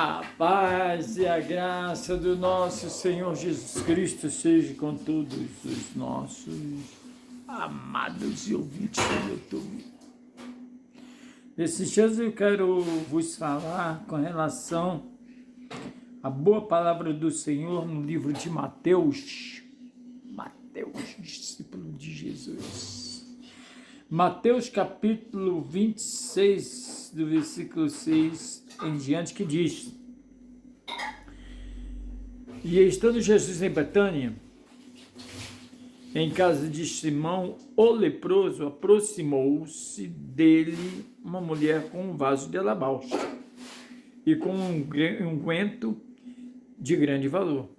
A paz e a graça do nosso Senhor Jesus Cristo seja com todos os nossos amados e ouvintes do YouTube. Nesses dias eu quero vos falar com relação à boa palavra do Senhor no livro de Mateus, discípulo de Jesus. Mateus capítulo 26, do versículo 6 em diante, que diz: E estando Jesus em Betânia, em casa de Simão, o leproso, aproximou-se dele uma mulher com um vaso de alabastro e com um unguento de grande valor,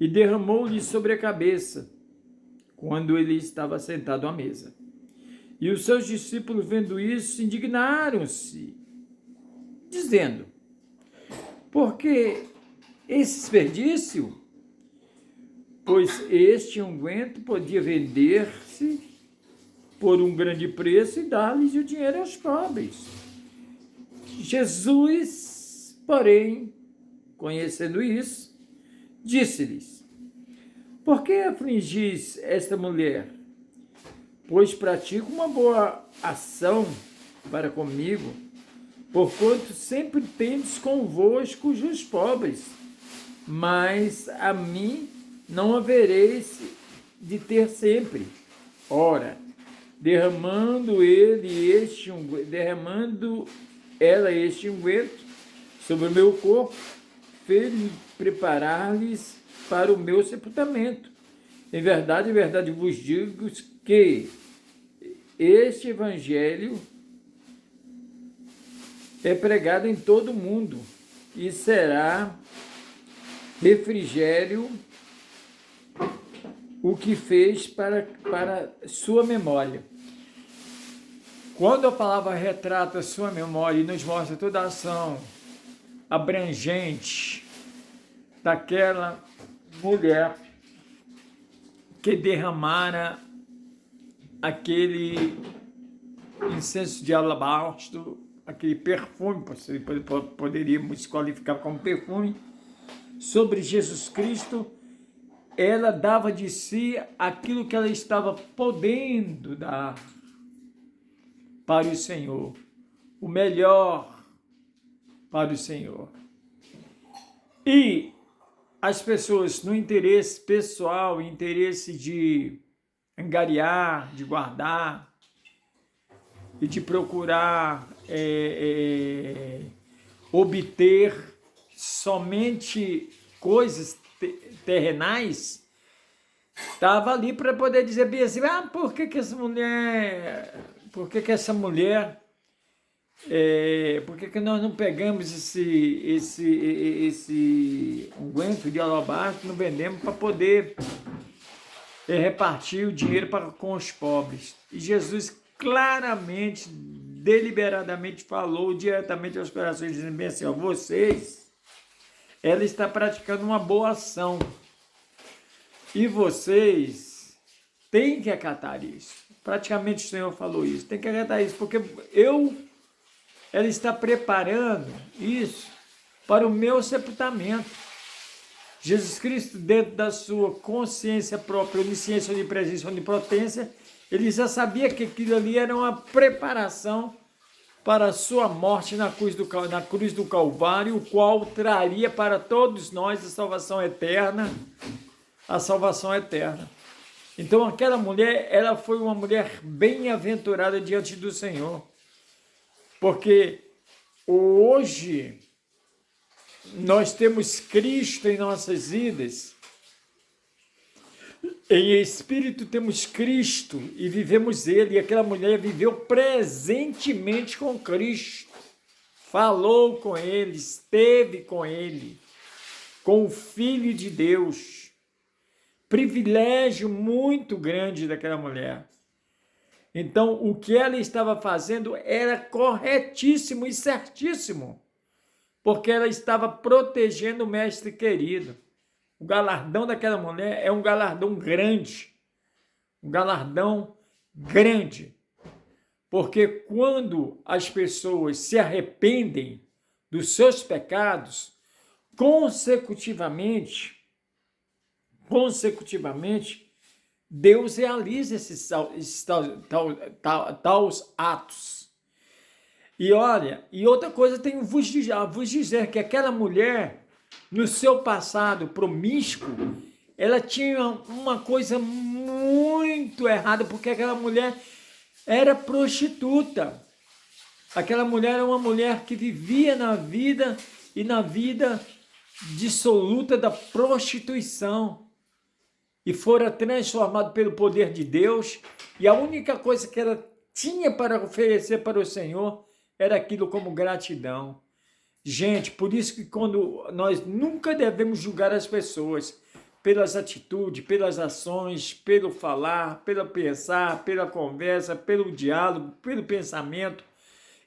e derramou-lhe sobre a cabeça, quando ele estava sentado à mesa. E os seus discípulos, vendo isso, indignaram-se, dizendo: por que esse desperdício? Pois este unguento podia vender-se por um grande preço e dar-lhes o dinheiro aos pobres. Jesus, porém, conhecendo isso, disse-lhes: por que afligis esta mulher? Pois pratico uma boa ação para comigo, porquanto sempre tendes convosco os pobres, mas a mim não havereis de ter sempre. Ora, derramando ela este unguento sobre o meu corpo, fez-me preparar-lhes para o meu sepultamento. Em verdade vos digo que este evangelho é pregado em todo o mundo e será refrigério o que fez para sua memória. Quando a palavra retrata sua memória e nos mostra toda a ação abrangente daquela mulher que derramara aquele incenso de alabastro, aquele perfume, poderíamos qualificar como perfume, sobre Jesus Cristo, ela dava de si aquilo que ela estava podendo dar para o Senhor, o melhor para o Senhor. E as pessoas, no interesse pessoal, interesse de angariar, de guardar e de procurar obter somente coisas terrenais, estava ali para poder dizer bem assim: por que essa mulher, por que nós não pegamos esse unguento de alabastro, não vendemos para poder repartir o dinheiro com os pobres? E Jesus claramente, deliberadamente falou diretamente aos corações, dizendo bem assim: ela está praticando uma boa ação e vocês têm que acatar isso. Praticamente o Senhor falou isso, tem que acatar isso, porque ela está preparando isso para o meu sepultamento. Jesus Cristo, dentro da sua consciência própria, onisciência, onipresença, onipotência, ele já sabia que aquilo ali era uma preparação para a sua morte na cruz do Calvário, o qual traria para todos nós a salvação eterna. Então aquela mulher, ela foi uma mulher bem-aventurada diante do Senhor, porque hoje nós temos Cristo em nossas vidas, em espírito temos Cristo e vivemos Ele, e aquela mulher viveu presentemente com Cristo, falou com Ele, esteve com Ele, com o Filho de Deus. Privilégio muito grande daquela mulher. Então, o que ela estava fazendo era corretíssimo e certíssimo, porque ela estava protegendo o mestre querido. O galardão daquela mulher é um galardão grande, porque quando as pessoas se arrependem dos seus pecados, consecutivamente, Deus realiza esses tais atos. E olha, e outra coisa tenho a vos dizer que aquela mulher, no seu passado promíscuo, ela tinha uma coisa muito errada, porque aquela mulher era prostituta. Aquela mulher era uma mulher que vivia na vida dissoluta da prostituição. E fora transformada pelo poder de Deus, e a única coisa que ela tinha para oferecer para o Senhor era aquilo como gratidão. Gente, por isso que nós nunca devemos julgar as pessoas pelas atitudes, pelas ações, pelo falar, pelo pensar, pela conversa, pelo diálogo, pelo pensamento.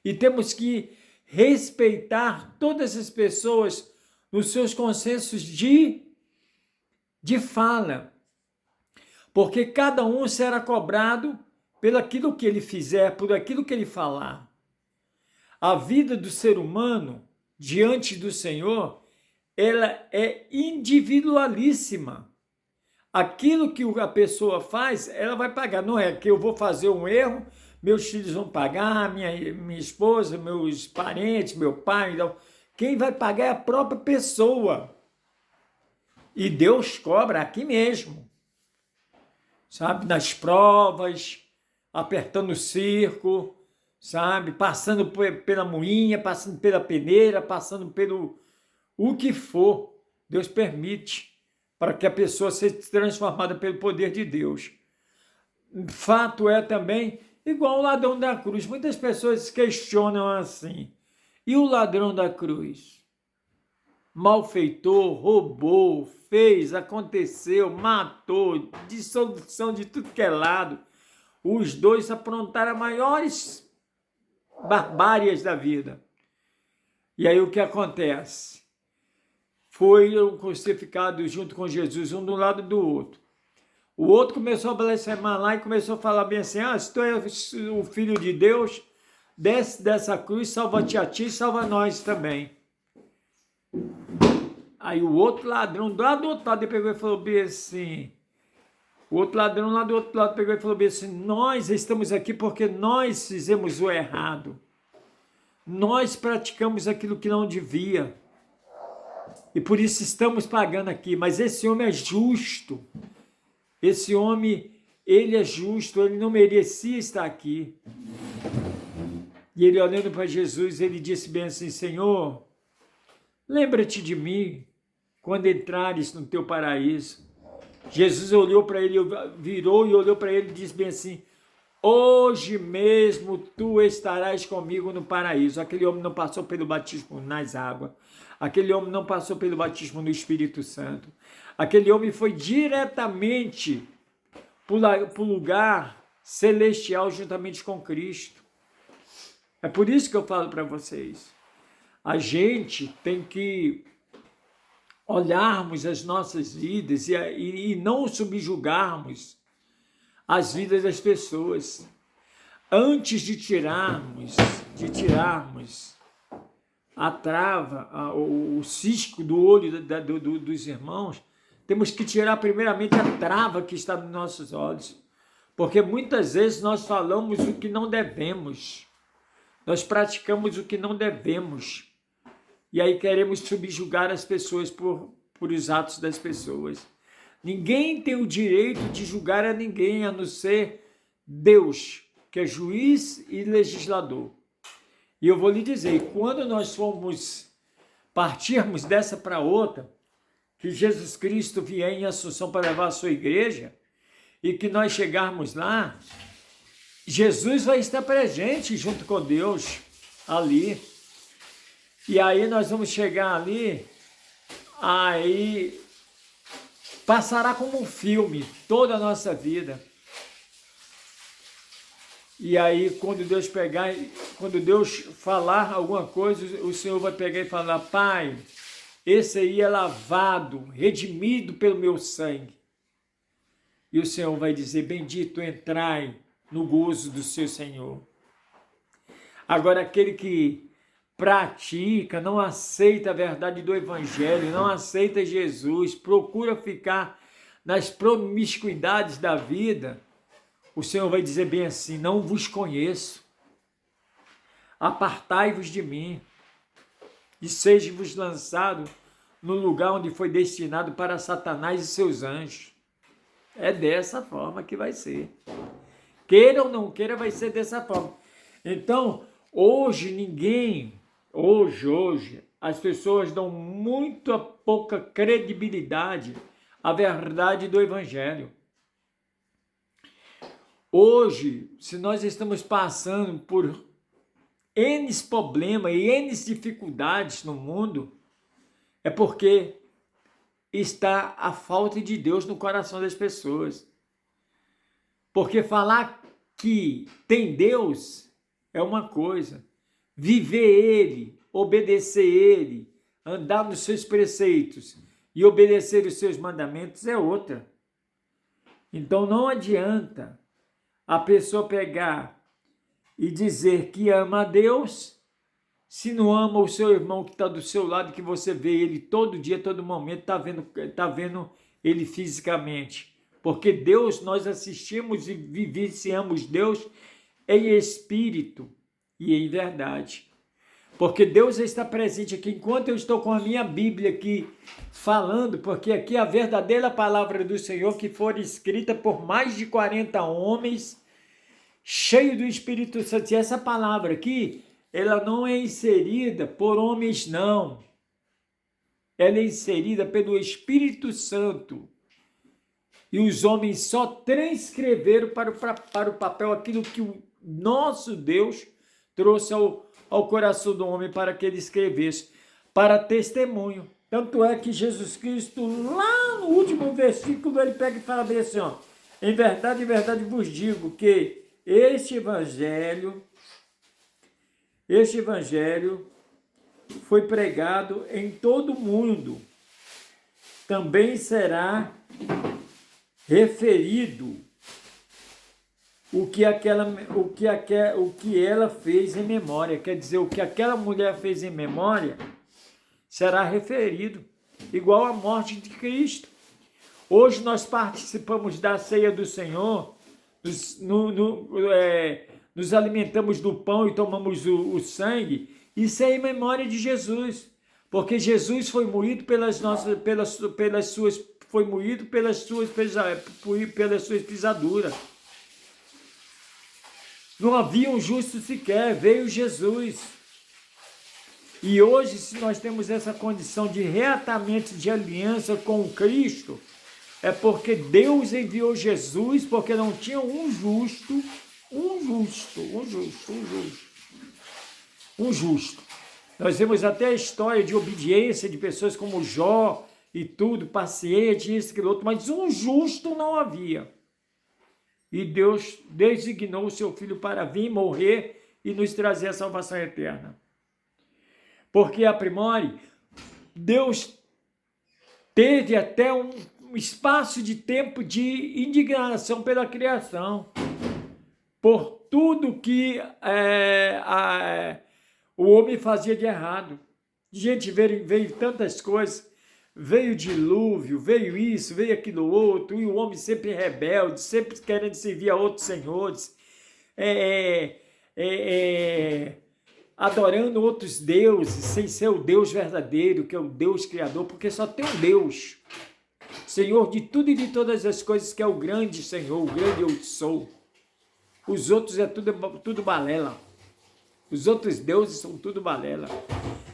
E temos que respeitar todas as pessoas nos seus consensos de fala. Porque cada um será cobrado pelo aquilo que ele fizer, por aquilo que ele falar. A vida do ser humano, diante do Senhor, ela é individualíssima. Aquilo que a pessoa faz, ela vai pagar. Não é que eu vou fazer um erro, meus filhos vão pagar, minha esposa, meus parentes, meu pai. Então, quem vai pagar é a própria pessoa. E Deus cobra aqui mesmo. Sabe? Nas provas, apertando o circo, sabe? Passando pela moinha, passando pela peneira, passando pelo o que for. Deus permite para que a pessoa seja transformada pelo poder de Deus. Fato é também, igual o ladrão da cruz. Muitas pessoas questionam assim. E o ladrão da cruz? Malfeitor, roubou, fez, aconteceu, matou, dissolução de tudo que é lado. Os dois aprontaram as maiores barbáries da vida. E aí o que acontece? Foram crucificados junto com Jesus, um do lado do outro. O outro começou a blasfemar lá e começou a falar bem assim, se tu és o Filho de Deus, desce dessa cruz, salva-te a ti e salva nós também. Aí o outro ladrão lá do outro lado pegou e falou bem assim, o outro ladrão lá do outro lado pegou e falou bem assim, nós estamos aqui porque nós fizemos o errado. Nós praticamos aquilo que não devia. E por isso estamos pagando aqui. Mas esse homem é justo. Esse homem, ele é justo, ele não merecia estar aqui. E ele olhando para Jesus, ele disse bem assim, Senhor, lembra-te de mim quando entrares no teu paraíso. Jesus olhou para ele, virou e olhou para ele e disse bem assim, hoje mesmo tu estarás comigo no paraíso. Aquele homem não passou pelo batismo nas águas. Aquele homem não passou pelo batismo no Espírito Santo. Aquele homem foi diretamente para o lugar celestial juntamente com Cristo. É por isso que eu falo para vocês. A gente tem que olharmos as nossas vidas e não subjugarmos as vidas das pessoas. Antes de tirarmos a trava, o cisco do olho dos irmãos, temos que tirar primeiramente a trava que está nos nossos olhos. Porque muitas vezes nós falamos o que não devemos. Nós praticamos o que não devemos. E aí queremos subjugar as pessoas por os atos das pessoas. Ninguém tem o direito de julgar a ninguém, a não ser Deus, que é juiz e legislador. E eu vou lhe dizer, quando nós partirmos dessa para outra, que Jesus Cristo vier em Assunção para levar a sua igreja, e que nós chegarmos lá, Jesus vai estar presente junto com Deus ali. E aí nós vamos chegar ali, aí passará como um filme toda a nossa vida. E aí quando Deus falar alguma coisa, o Senhor vai pegar e falar, Pai, esse aí é lavado, redimido pelo meu sangue. E o Senhor vai dizer, bendito, entrai no gozo do seu Senhor. Agora aquele que pratica, não aceita a verdade do Evangelho, não aceita Jesus, procura ficar nas promiscuidades da vida, o Senhor vai dizer bem assim: não vos conheço, apartai-vos de mim, e seja-vos lançado no lugar onde foi destinado para Satanás e seus anjos. É dessa forma que vai ser. Queira ou não queira, vai ser dessa forma. Então, hoje, as pessoas dão muito pouca credibilidade à verdade do Evangelho. Hoje, se nós estamos passando por N problemas e N dificuldades no mundo, é porque está a falta de Deus no coração das pessoas. Porque falar que tem Deus é uma coisa, viver Ele, obedecer Ele, andar nos seus preceitos e obedecer os seus mandamentos é outra. Então não adianta a pessoa pegar e dizer que ama a Deus se não ama o seu irmão que está do seu lado, que você vê ele todo dia, todo momento, está vendo ele fisicamente. Porque Deus, nós assistimos e vivenciamos Deus em espírito e em verdade. Porque Deus está presente aqui, enquanto eu estou com a minha Bíblia aqui falando, porque aqui a verdadeira palavra do Senhor que foi escrita por mais de 40 homens, cheio do Espírito Santo. E essa palavra aqui, ela não é inserida por homens, não. Ela é inserida pelo Espírito Santo. E os homens só transcreveram para o papel aquilo que o nosso Deus trouxe ao coração do homem para que ele escrevesse, para testemunho. Tanto é que Jesus Cristo, lá no último versículo, ele pega e fala bem assim, ó: em verdade vos digo que este evangelho foi pregado em todo o mundo. Também será referido o que ela fez em memória. Quer dizer, o que aquela mulher fez em memória será referido, igual à morte de Cristo. Hoje nós participamos da ceia do Senhor, nos alimentamos do pão e tomamos o sangue, isso é em memória de Jesus, porque Jesus foi moído pelas suas pisaduras. Não havia um justo sequer, veio Jesus. E hoje, se nós temos essa condição de reatamento de aliança com Cristo, é porque Deus enviou Jesus, porque não tinha um justo. Nós vemos até a história de obediência de pessoas como Jó e tudo, paciente, isso, aquilo outro, mas um justo não havia. E Deus designou o seu Filho para vir morrer e nos trazer a salvação eterna. Porque, aprimore, Deus teve até um espaço de tempo de indignação pela criação, por tudo que o homem fazia de errado. Gente, veio tantas coisas, veio dilúvio, veio isso, veio aquilo outro, e o homem sempre rebelde, sempre querendo servir a outros senhores, adorando outros deuses, sem ser o Deus verdadeiro, que é o Deus Criador, porque só tem um Deus, Senhor de tudo e de todas as coisas, que é o grande Senhor, o grande eu sou. Os outros é tudo balela. Os outros deuses são tudo balela.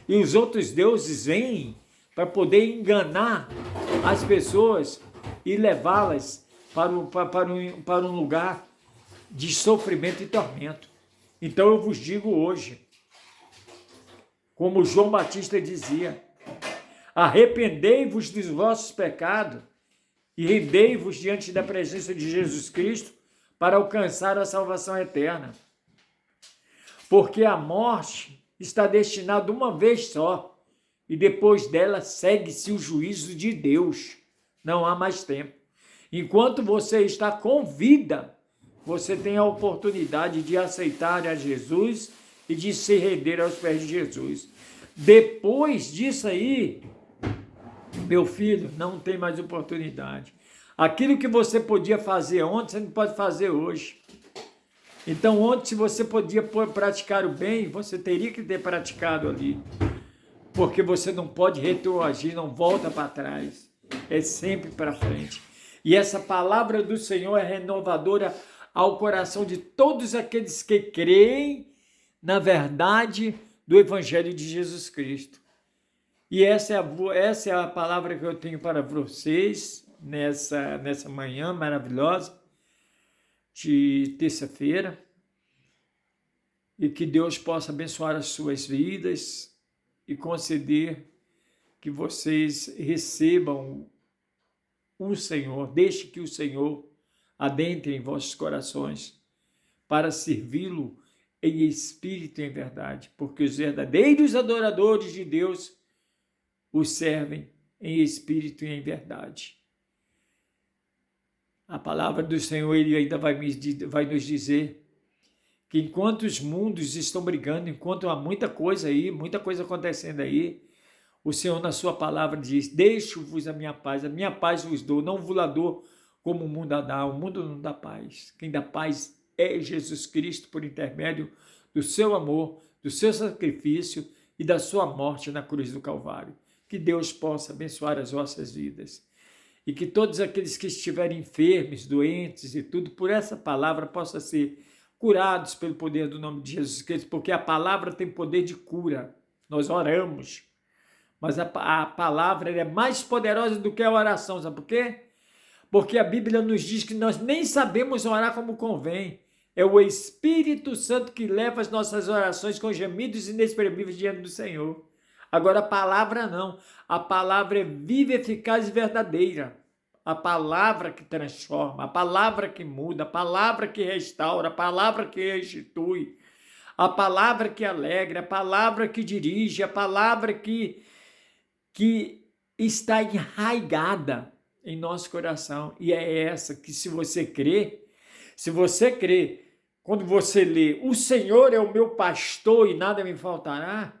E os outros deuses vêm para poder enganar as pessoas e levá-las para um lugar de sofrimento e tormento. Então eu vos digo hoje, como João Batista dizia: arrependei-vos dos vossos pecados e rendei-vos diante da presença de Jesus Cristo para alcançar a salvação eterna. Porque a morte está destinada uma vez só, e depois dela segue-se o juízo de Deus. Não há mais tempo. Enquanto você está com vida, você tem a oportunidade de aceitar a Jesus e de se render aos pés de Jesus. Depois disso aí, meu filho, não tem mais oportunidade. Aquilo que você podia fazer ontem, você não pode fazer hoje. Então, ontem, se você podia praticar o bem, você teria que ter praticado ali. Porque você não pode retroagir, não volta para trás. É sempre para frente. E essa palavra do Senhor é renovadora ao coração de todos aqueles que creem na verdade do Evangelho de Jesus Cristo. E essa é a palavra que eu tenho para vocês nessa manhã maravilhosa de terça-feira. E que Deus possa abençoar as suas vidas e conceder que vocês recebam o Senhor, deixe que o Senhor adentre em vossos corações para servi-lo em espírito e em verdade, porque os verdadeiros adoradores de Deus o servem em espírito e em verdade. A palavra do Senhor, ele ainda vai nos dizer que enquanto os mundos estão brigando, enquanto há muita coisa aí, muita coisa acontecendo aí, o Senhor na sua palavra diz: deixo-vos a minha paz vos dou, não vos la dou como o mundo a dá, o mundo não dá paz. Quem dá paz é Jesus Cristo por intermédio do seu amor, do seu sacrifício e da sua morte na cruz do Calvário. Que Deus possa abençoar as vossas vidas e que todos aqueles que estiverem enfermos, doentes e tudo, por essa palavra possa ser curados pelo poder do nome de Jesus Cristo, porque a palavra tem poder de cura. Nós oramos, mas a palavra é mais poderosa do que a oração. Sabe por quê? Porque a Bíblia nos diz que nós nem sabemos orar como convém. É o Espírito Santo que leva as nossas orações com gemidos inexprimíveis diante do Senhor. Agora a palavra não. A palavra é viva, eficaz e verdadeira. A palavra que transforma, a palavra que muda, a palavra que restaura, a palavra que restitui, a palavra que alegra, a palavra que dirige, a palavra que está enraigada em nosso coração. E é essa que se você crê, quando você lê, o Senhor é o meu pastor e nada me faltará,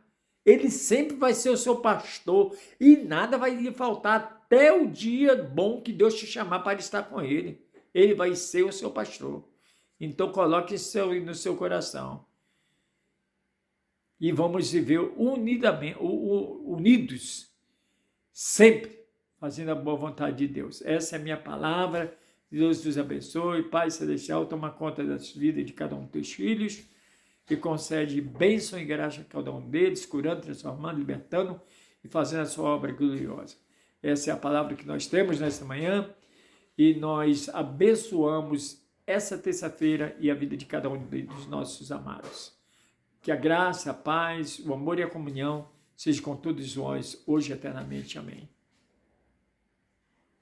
ele sempre vai ser o seu pastor e nada vai lhe faltar até o dia bom que Deus te chamar para estar com ele. Ele vai ser o seu pastor. Então coloque isso no seu coração. E vamos viver unidos, sempre fazendo a boa vontade de Deus. Essa é a minha palavra. Deus vos abençoe. Pai Celestial, toma conta das vidas de cada um dos teus filhos e concede bênção e graça a cada um deles, curando, transformando, libertando e fazendo a sua obra gloriosa. Essa é a palavra que nós temos nesta manhã e nós abençoamos essa terça-feira e a vida de cada um dos nossos amados. Que a graça, a paz, o amor e a comunhão seja com todos nós, hoje e eternamente. Amém.